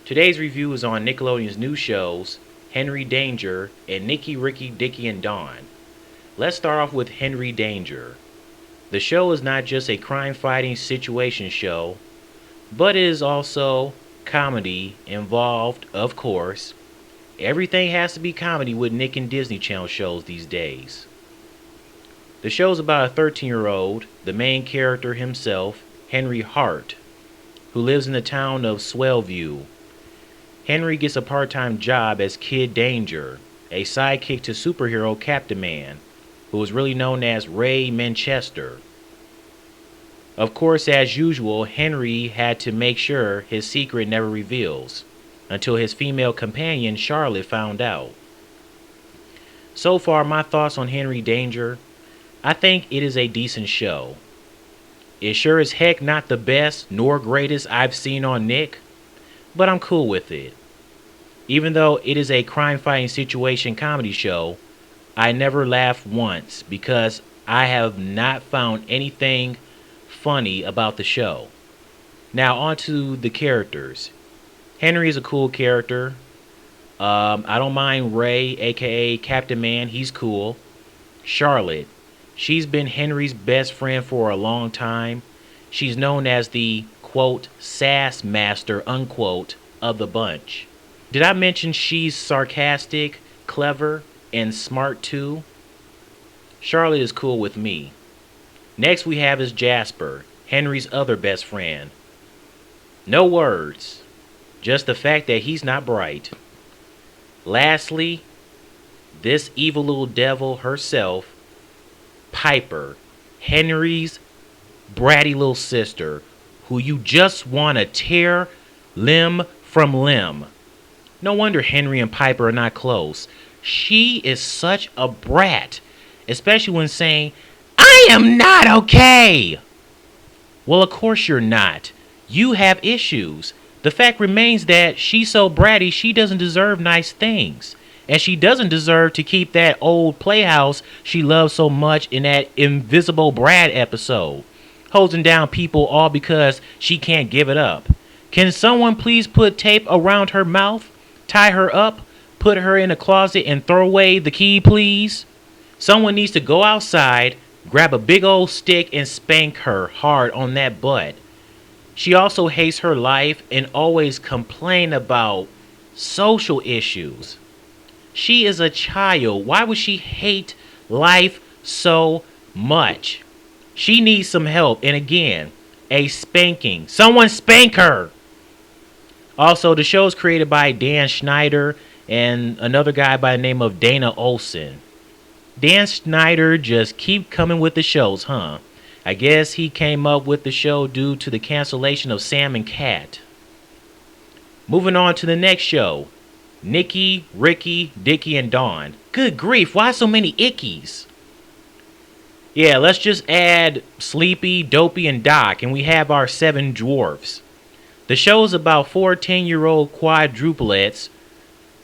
Today's review is on Nickelodeon's new shows, Henry Danger and Nicky, Ricky, Dicky, and Dawn. Let's start off with Henry Danger. The show is not just a crime-fighting situation show, but it is also comedy involved, of course. Everything has to be comedy with Nick and Disney Channel shows these days. The show is about a 13-year-old, the main character himself, Henry Hart, who lives in the town of Swellview. Henry gets a part-time job as Kid Danger, a sidekick to superhero Captain Man, who is really known as Ray Manchester. Of course, as usual, Henry had to make sure his secret never reveals, until his female companion Charlotte found out. So far, my thoughts on Henry Danger: I think it is a decent show. It's sure as heck not the best nor greatest I've seen on Nick, but I'm cool with it. Even though it is a crime-fighting situation comedy show, I never laughed once because I have not found anything funny about the show. Now on to the characters. Henry is a cool character. I don't mind Ray, aka Captain Man, he's cool. Charlotte, she's been Henry's best friend for a long time. She's known as the, quote, sass master, unquote, of the bunch. Did I mention she's sarcastic, clever, and smart too? Charlotte is cool with me. Next we have is Jasper, Henry's other best friend. No words, just the fact that he's not bright. Lastly, this evil little devil herself, Piper, Henry's bratty little sister, who you just want to tear limb from limb. No wonder Henry and Piper are not close. She is such a brat, especially when saying, "I am not okay." Well, of course you're not. You have issues. The fact remains that she's so bratty she doesn't deserve nice things. And she doesn't deserve to keep that old playhouse she loves so much in that Invisible Brad episode, holding down people all because she can't give it up. Can someone please put tape around her mouth, tie her up, put her in a closet, and throw away the key, please? Someone needs to go outside, grab a big old stick, and spank her hard on that butt. She also hates her life and always complains about social issues. She is a child. Why would she hate life so much? She needs some help, and again, a spanking. Someone spank her! Also, the show is created by Dan Schneider and another guy by the name of Dana Olson. Dan Schneider just keep coming with the shows, huh? I guess he came up with the show due to the cancellation of Sam and Cat. Moving on to the next show. Nicky, Ricky, Dicky, and Dawn. Good grief, why so many ickies? Yeah, let's just add Sleepy, Dopey, and Doc, and we have our 7 dwarfs. The show is about 4 10-year-old quadruplets.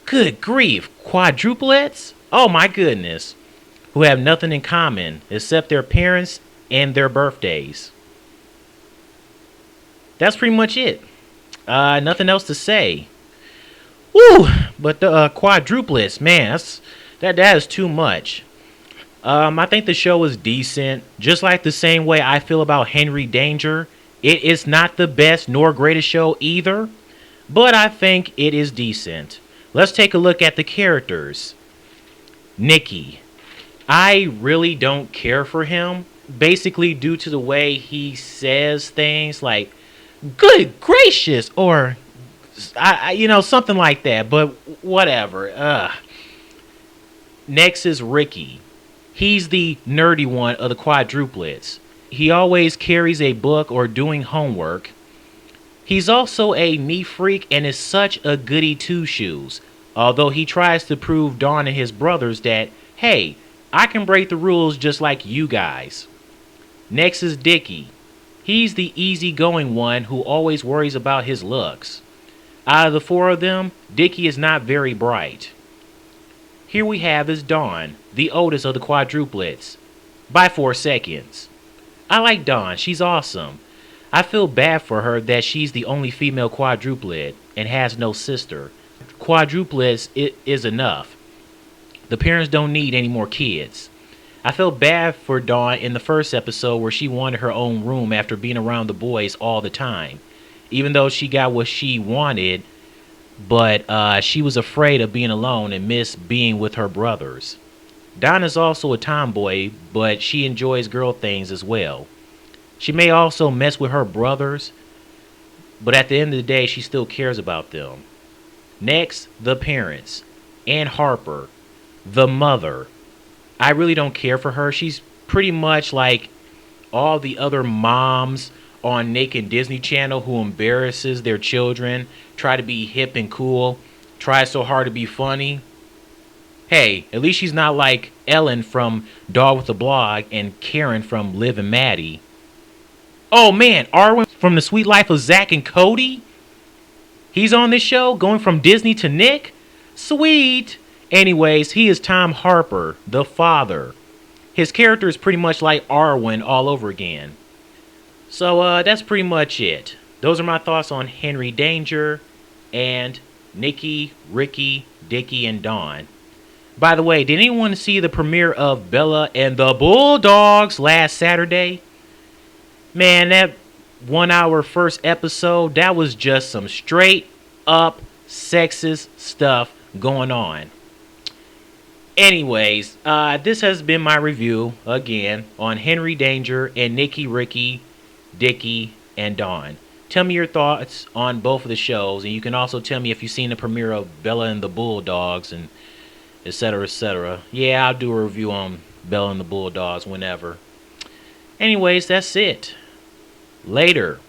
Good grief, quadruplets? Oh my goodness. Who have nothing in common except their parents and their birthdays. That's pretty much it. Nothing else to say. Woo! But the quadruplets, man, that is too much. I think the show is decent. Just like the same way I feel about Henry Danger. It is not the best nor greatest show either, but I think it is decent. Let's take a look at the characters. Nicky. I really don't care for him, basically due to the way he says things like, "Good gracious," or something like that, but whatever. Next is Ricky. He's the nerdy one of the quadruplets. He always carries a book or doing homework. He's also a neat freak and is such a goody two-shoes, although he tries to prove Dawn and his brothers that, hey, I can break the rules just like you guys. Next is Dicky. He's the easygoing one who always worries about his looks. Out of the 4 of them, Dicky is not very bright. Here we have is Dawn, the oldest of the quadruplets, by 4 seconds. I like Dawn, she's awesome. I feel bad for her that she's the only female quadruplet and has no sister. Quadruplets is enough. The parents don't need any more kids. I felt bad for Dawn in the first episode where she wanted her own room after being around the boys all the time. Even though she got what she wanted, but she was afraid of being alone and missed being with her brothers. Dawn is also a tomboy, but she enjoys girl things as well. She may also mess with her brothers, but at the end of the day, she still cares about them. Next, the parents. Ann Harper, the mother. I really don't care for her. She's pretty much like all the other moms on Nick and Disney Channel who embarrasses their children, try to be hip and cool, try so hard to be funny. Hey, at least she's not like Ellen from Dog with a Blog and Karen from Liv and Maddie. Oh man, Arwen from The Sweet Life of Zack and Cody? He's on this show, going from Disney to Nick? Sweet! Anyways, he is Tom Harper, the father. His character is pretty much like Arwen all over again. So that's pretty much it. Those are my thoughts on Henry Danger and Nicky, Ricky, Dicky, and Dawn. By the way, did anyone see the premiere of Bella and the Bulldogs last Saturday? Man, that 1 hour first episode, that was just some straight up sexist stuff going on. Anyways, this has been my review again on Henry Danger and Nicky, Ricky, Dicky, and Dawn. Tell me your thoughts on both of the shows, and you can also tell me if you've seen the premiere of Bella and the Bulldogs and etc. etc. Yeah, I'll do a review on Bella and the Bulldogs whenever. Anyways, that's it. Later.